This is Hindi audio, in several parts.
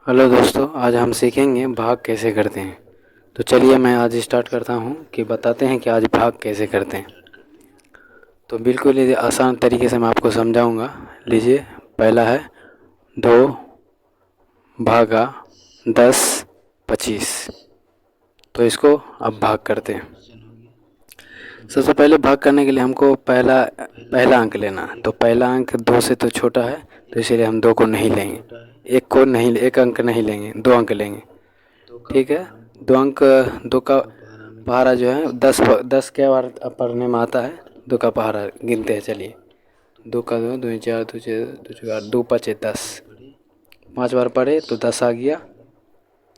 हेलो दोस्तों, आज हम सीखेंगे भाग कैसे करते हैं। तो चलिए मैं आज स्टार्ट करता हूँ कि बताते हैं कि आज भाग कैसे करते हैं। तो बिल्कुल ही आसान तरीके से मैं आपको समझाऊंगा। लीजिए, पहला है 2 भागा 10 25। तो इसको अब भाग करते हैं। सबसे पहले भाग करने के लिए हमको पहला अंक लेना है। तो पहला अंक 2 से तो छोटा है, तो इसीलिए हम 2 को नहीं लेंगे। एक अंक नहीं लेंगे, 2 अंक लेंगे। ठीक है, 2 अंक। 2 का पहाड़ा जो है 10 के बार पढ़ने में आता है। 2 का पहाड़ा गिनते हैं। चलिए, 2 का 2 2 4 2 6 2 4 2 5 10। 5 बार पढ़े तो 10 आ गया।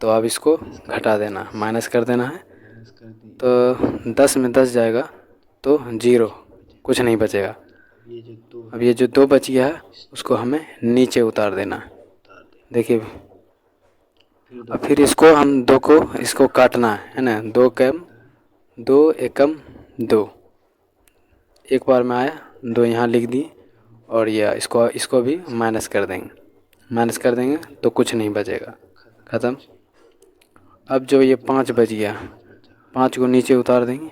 तो अब इसको घटा देना, माइनस कर देना है। तो 10 में 10 जाएगा तो 0, कुछ नहीं बचेगा। अब ये जो 2 बच गया है उसको हमें नीचे उतार देना है। देखिए, अब फिर इसको हम 2 को इसको काटना है ना। 2 कम 2 एकम 2, एक बार में आया 2 यहाँ लिख दी। और यह इसको भी माइनस कर देंगे तो कुछ नहीं बचेगा, ख़त्म। अब जो ये 5 बच गया, 5 को नीचे उतार देंगे।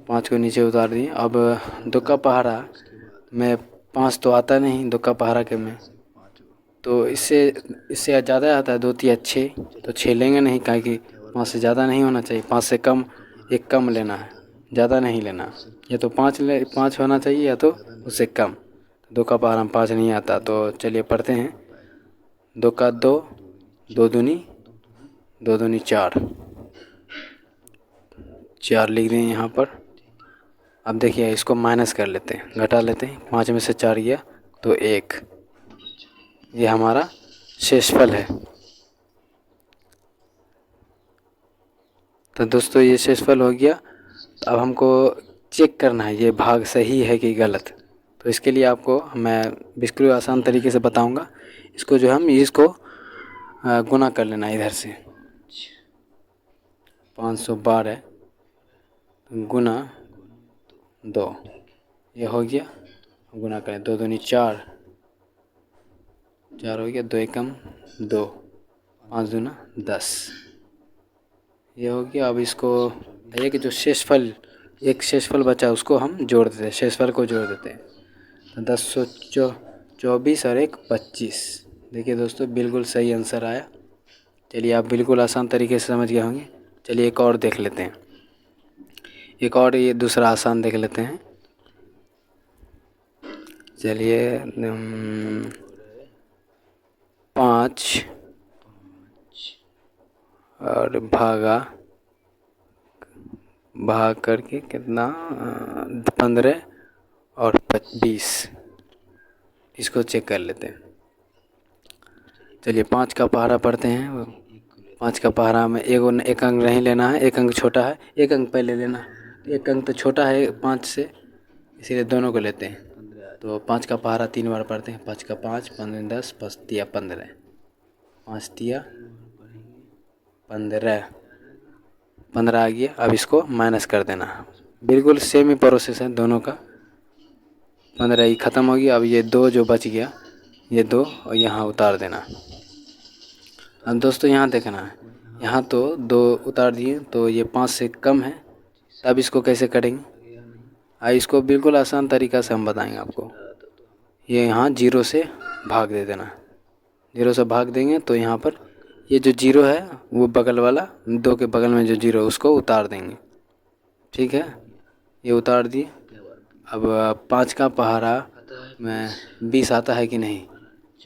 5 को नीचे उतार दिए। अब 2 का पहाड़ा में 5 तो आता नहीं 2 का पहाड़ा के में, तो इससे ज़्यादा आता है 2 3 6। तो 6 लेंगे नहीं, काहे कि 5 से ज़्यादा नहीं होना चाहिए। 5 से कम, एक कम लेना है, ज़्यादा नहीं लेना। या तो 5 होना चाहिए या तो उससे कम। 2 का पहाड़ा में 5 नहीं आता। तो चलिए पढ़ते हैं। 2 का 2 2 दूनी 2 दूनी 4 लिख दें यहाँ पर। अब देखिए, इसको माइनस कर लेते हैं, घटा लेते हैं। 5 में से 4 गया तो 1। ये हमारा शेषफल है। तो दोस्तों, ये शेषफल हो गया। अब हमको चेक करना है ये भाग सही है कि गलत। तो इसके लिए आपको मैं बिल्कुल आसान तरीके से बताऊंगा। इसको जो हम इसको गुना कर लेना है इधर से। 512 गुना 2, ये हो गया। गुना करें, 2 दूनी 4 हो गया। 2 एकम 2, 5 दूना 10, ये हो गया। अब इसको एक जो शेषफल बचा उसको हम जोड़ देते हैं, शेषफल को जोड़ देते हैं। तो 1024 और 1 25। देखिए दोस्तों, बिल्कुल सही आंसर आया। चलिए, आप बिल्कुल आसान तरीके से समझ गए होंगे। चलिए एक और देख लेते हैं। एक और ये दूसरा आसान देख लेते हैं। चलिए 5 और भाग करके कितना 15 और 20। इसको चेक कर लेते हैं। चलिए 5 का पहाड़ा पढ़ते हैं। 5 का पहाड़ा में एक अंक नहीं लेना है, एक अंक छोटा है। एक अंक पहले लेना है, एक अंक तो छोटा है 5 से, इसीलिए दोनों को लेते हैं। तो 5 का पहाड़ा 3 बार पढ़ते हैं। 5 का 5 15 10 5 तिया 15, 5 तिया 15 आ गया। अब इसको माइनस कर देना। बिल्कुल सेम ही प्रोसेस है दोनों का। 15 ही ख़त्म हो गया। अब ये 2 जो बच गया, ये 2 और यहाँ उतार देना। अब दोस्तों यहाँ देखना है, यहाँ तो 2 उतार दिए तो ये 5 से कम है। तब इसको कैसे करेंगे, इसको बिल्कुल आसान तरीक़ा से हम बताएंगे आपको। ये यहाँ 0 से भाग दे देना। 0 से भाग देंगे तो यहाँ पर ये जो 0 है वो बगल वाला 2 के बगल में जो 0 है उसको उतार देंगे। ठीक है, ये उतार दिए। अब 5 का पहाड़ा में 20 आता है कि नहीं,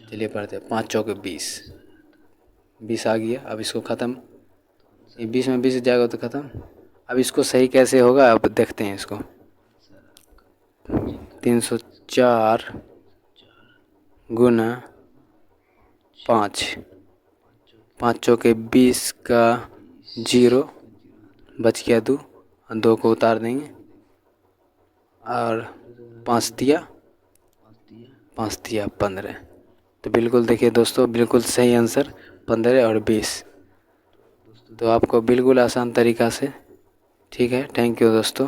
चलिए पढ़ते हैं। 5 चौके 20 आ गया। अब इसको ख़त्म, ये 20 में 20 जाएगा तो ख़त्म। अब इसको सही कैसे होगा, अब देखते हैं इसको। 304 गुना 5, 5 चौके 20 का 0 बच गया 2, 2 को उतार देंगे। और 5 तिया 15। तो बिल्कुल देखिए दोस्तों, बिल्कुल सही आंसर 15 और 20। तो आपको बिल्कुल आसान तरीक़ा से। ठीक है, थैंक यू दोस्तों।